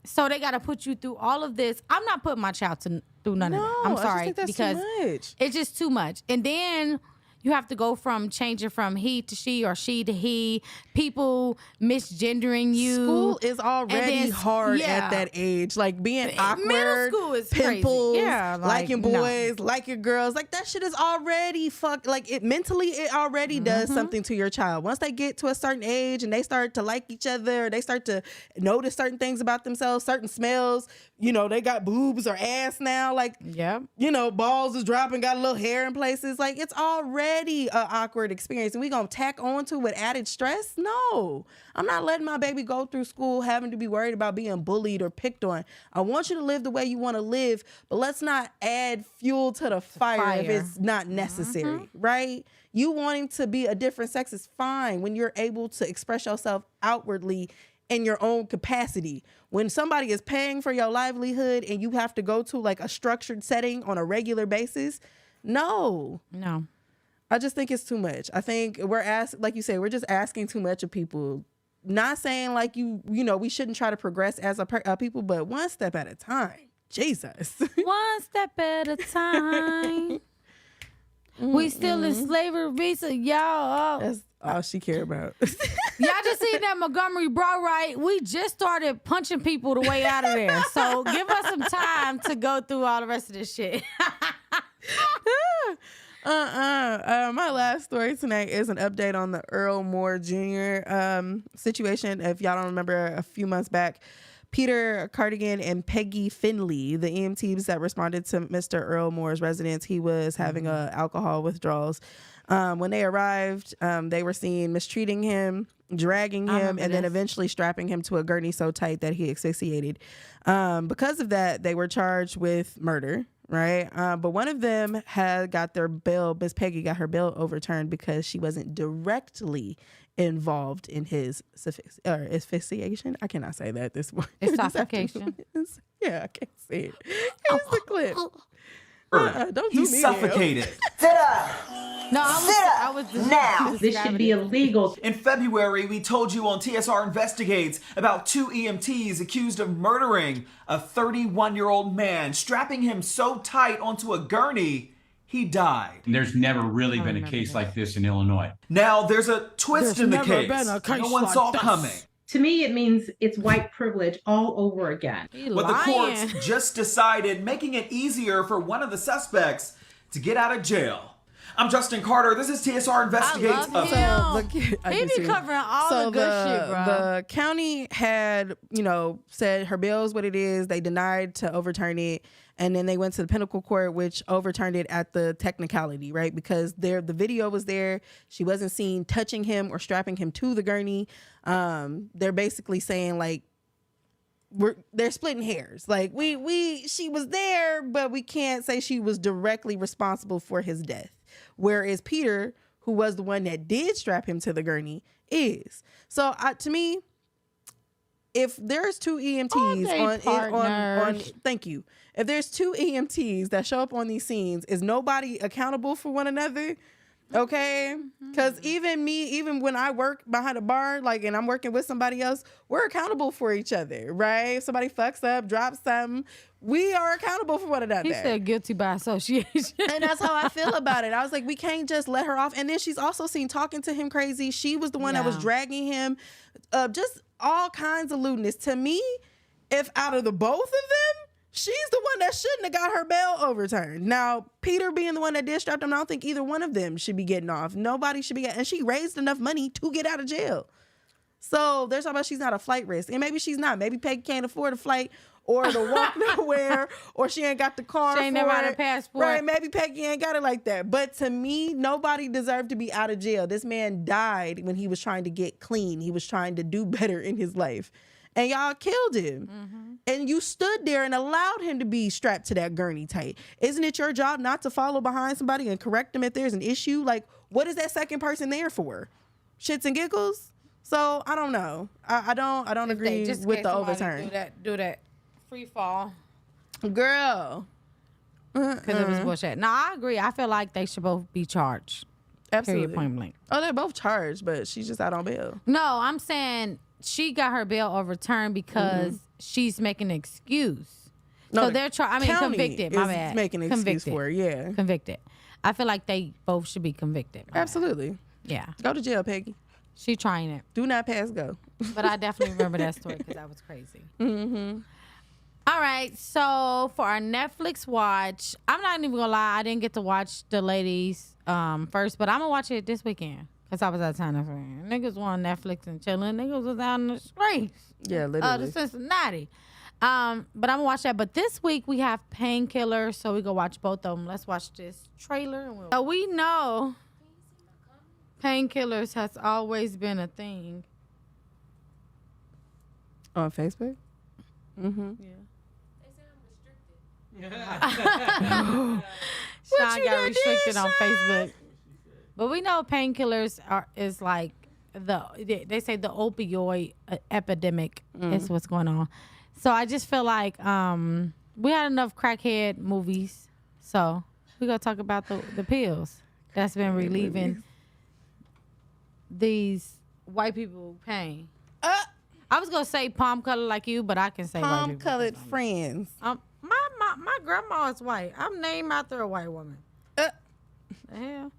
So they got to put you through all of this. I'm not putting my child through none of that. I'm sorry, I just think that's because too much. It's just too much. And then you have to go from changing from he to she or she to he. People misgendering you. School is already hard at that age. Like being awkward, middle school is pimples, crazy. Yeah, liking boys, liking girls. Like that shit is already like it mentally. It already does something to your child. Once they get to a certain age and they start to like each other, they start to notice certain things about themselves, certain smells. You know, they got boobs or ass now. Like, you know, balls is dropping, got a little hair in places. Like it's already already an awkward experience and we gonna tack on to with added stress? No, I'm not letting my baby go through school having to be worried about being bullied or picked on. I want you to live the way you want to live, but let's not add fuel to the fire if it's not necessary, right? You wanting to be a different sex is fine when you're able to express yourself outwardly in your own capacity. When somebody is paying for your livelihood and you have to go to like a structured setting on a regular basis, no. I just think it's too much. I think like you say, we're just asking too much of people. Not saying like we shouldn't try to progress as a people, but one step at a time. Jesus. One step at a time. We still in slavery, Visa, y'all. That's all she care about. Y'all just seen that Montgomery Bro, right? We just started punching people the way out of there. So give us some time to go through all the rest of this shit. My last story tonight is an update on the Earl Moore Jr. Situation. If y'all don't remember, a few months back, Peter Cardigan and Peggy Finley, the EMTs that responded to Mr. Earl Moore's residence, he was having alcohol withdrawals. When they arrived, they were seen mistreating him, dragging him, and then eventually strapping him to a gurney so tight that he asphyxiated. Because of that, they were charged with murder, right? But one of them had got their bail, Miss Peggy got her bail overturned because she wasn't directly involved in his asphyxiation. I cannot say that this morning. Esophagiation. Yeah, I can't say it. Here's the clip. Don't do He me suffocated. Sit up. No, I was now. This should be illegal. In February, we told you on TSR Investigates about 2 EMTs accused of murdering a 31-year-old man, strapping him so tight onto a gurney, he died. There's never really been a case like this in Illinois. Now, there's a twist in the case. No one saw coming. To me, it means it's white privilege all over again. What the courts just decided, making it easier for one of the suspects to get out of jail. I'm Justin Carter. This is TSR Investigates. He be covering all the good shit, bro. The county had, said her bill is what it is. They denied to overturn it. And then they went to the Pinnacle Court, which overturned it at the technicality, right? Because the video was there. She wasn't seen touching him or strapping him to the gurney. They're basically saying, like, they're splitting hairs. Like, she was there, but we can't say she was directly responsible for his death. Whereas Peter, who was the one that did strap him to the gurney, is. So to me, if there's 2 EMTs on thank you. If there's 2 EMTs that show up on these scenes, is nobody accountable for one another? Okay? Because even when I work behind a bar, like, and I'm working with somebody else, we're accountable for each other, right? If somebody fucks up, drops something, we are accountable for one another. He said guilty by association. And that's how I feel about it. I was like, we can't just let her off. And then she's also seen talking to him crazy. She was the one that was dragging him. Just all kinds of lewdness. To me, if out of the both of them, she's the one that shouldn't have got her bail overturned. Now, Peter being the one that did strap him, I don't think either one of them should be getting off. Nobody should be getting, and she raised enough money to get out of jail. So there's talking about she's not a flight risk. And maybe she's not. Maybe Peggy can't afford a flight or to walk nowhere, or she ain't got the car. She ain't never had a passport. Right, maybe Peggy ain't got it like that. But to me, nobody deserved to be out of jail. This man died when he was trying to get clean. He was trying to do better in his life. And y'all killed him. And you stood there and allowed him to be strapped to that gurney tight. Isn't it your job not to follow behind somebody and correct them if there's an issue? Like, what is that second person there for? Shits and giggles? So I don't know. I don't agree with the overturn. Do that free fall, girl. Because it was bullshit. No, I agree. I feel like they should both be charged. Absolutely. Period, point blank. Oh, they're both charged, but she's just out on bail. No, I'm saying she got her bail overturned because she's making an excuse. No, so they're convicted. My bad. Making an excuse for her. Yeah, convicted. I feel like they both should be convicted. Absolutely. Yeah. Go to jail, Peggy. She trying it. Do not pass go. But I definitely remember that story because that was crazy. All right, so for our Netflix watch, I'm not even gonna lie, I didn't get to watch the ladies first, but I'm gonna watch it this weekend because I was out of town. Niggas were on Netflix and chilling. Niggas was out in the streets. Yeah, literally. The Cincinnati. But I'm gonna watch that. But this week we have Painkiller, so we go watch both of them. Let's watch this trailer. We know painkillers has always been a thing. On Facebook? Mm-hmm. Yeah. Sean got restricted on Facebook. But we know painkillers is like they say the opioid epidemic is what's going on. So I just feel like we had enough crackhead movies. So we're going to talk about the pills that's been relieving these white people pain. I was going to say palm color like you, but I can say white people. Palm colored friends. My grandma is white. I'm named after a white woman. The hell?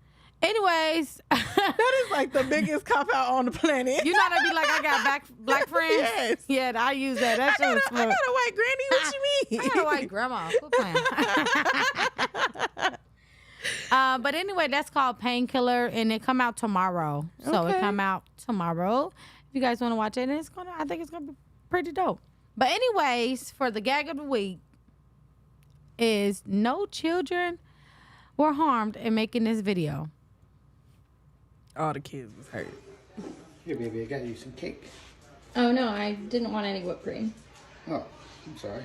Anyways. That is like the biggest cop-out on the planet. You know that be like, I got black friends? Yes. Yeah, I use that. That shit was fun. I got a white granny. What you mean? I got a white grandma. Quit playing. But anyway, that's called Painkiller, and it come out tomorrow. So it come out tomorrow. If you guys want to watch it, and I think it's gonna be pretty dope. But anyways, for the gag of the week is no children were harmed in making this video. All the kids was hurt. Here, baby, I got you some cake. Oh, no, I didn't want any whipped cream. Oh, I'm sorry.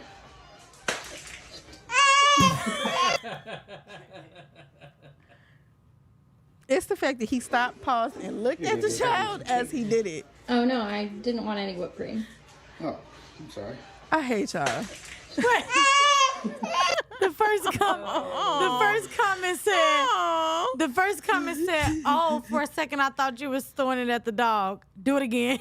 It's the fact that he stopped, paused, and looked at the child as he did it. Oh, no, I didn't want any whipped cream. Oh, I'm sorry. I hate y'all. The first comment said, "Oh, for a second I thought you was throwing it at the dog. Do it again."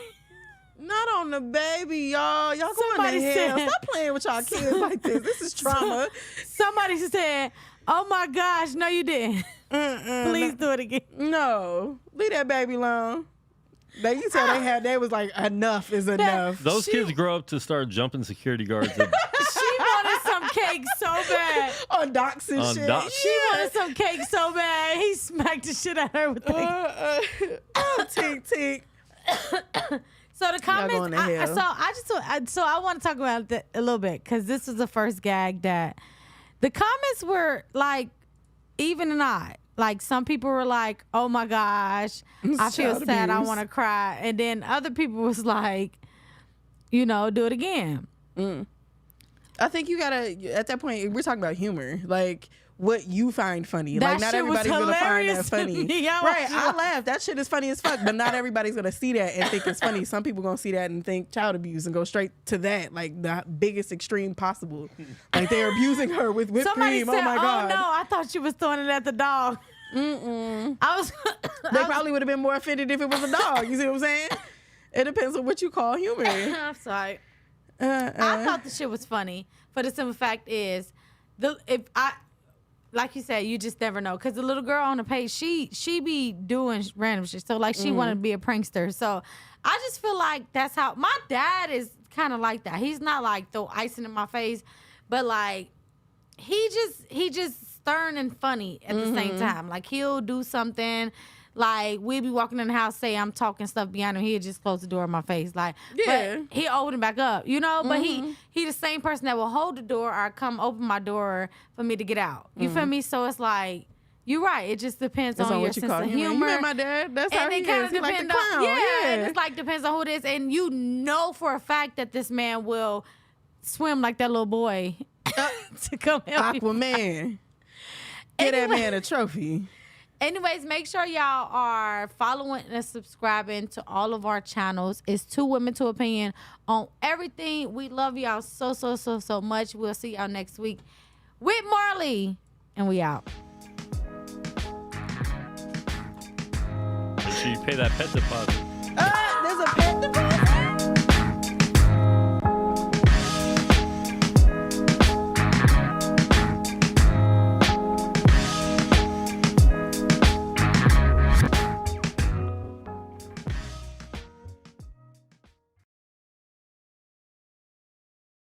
Not on the baby, y'all. Y'all going to hell. Stop playing with y'all kids like this. This is trauma. Somebody said, "Oh my gosh, no, you didn't. Please do it again." No, leave that baby alone. You said they was like, enough is enough. Those kids grow up to start jumping security guards. She wanted some cake so bad. On docks and shit. She wanted some cake so bad. He smacked the shit out of her with the tink, tink. So the comments, going to hell. I want to talk about that a little bit because this was the first gag that the comments were like even and odd. Like some people were like, "Oh my gosh, I feel sad. I want to cry," and then other people was like, "Do it again." I think you gotta. At that point, we're talking about humor, like what you find funny. That like not shit was everybody's gonna find that hilarious funny. to me. Right? I laughed. That shit is funny as fuck, but not everybody's gonna see that and think it's funny. Some people gonna see that and think child abuse and go straight to that, like the biggest extreme possible. Like they're abusing her with whipped Somebody cream. said, Oh my god! "Oh no, I thought she was throwing it at the dog." They probably would have been more offended if it was a dog. You see what I'm saying? It depends on what you call humor. I'm sorry. I thought the shit was funny. For the simple fact is, like you said, you just never know. Cause the little girl on the page, she be doing random shit. So like she wanted to be a prankster. So I just feel like that's how my dad is kind of like that. He's not like throw icing in my face, but like he just stern and funny at the same time. Like he'll do something. Like we'll be walking in the house, say I'm talking stuff behind him, he'll just close the door in my face. Like, but he'll open it back up, But he the same person that will hold the door or come open my door for me to get out. You feel me? So it's like you're right. It just depends on your sense of humor. You met my dad. That's how he is. He like the clown. Yeah, it's like depends on who it is, and you know for a fact that this man will swim like that little boy to come help you. Aquaman. Get that man a trophy. Anyways, make sure y'all are following and subscribing to all of our channels. It's Two Women, Two Opinion on everything. We love y'all so much. We'll see y'all next week with Marley. And we out. Make sure you pay that pet deposit.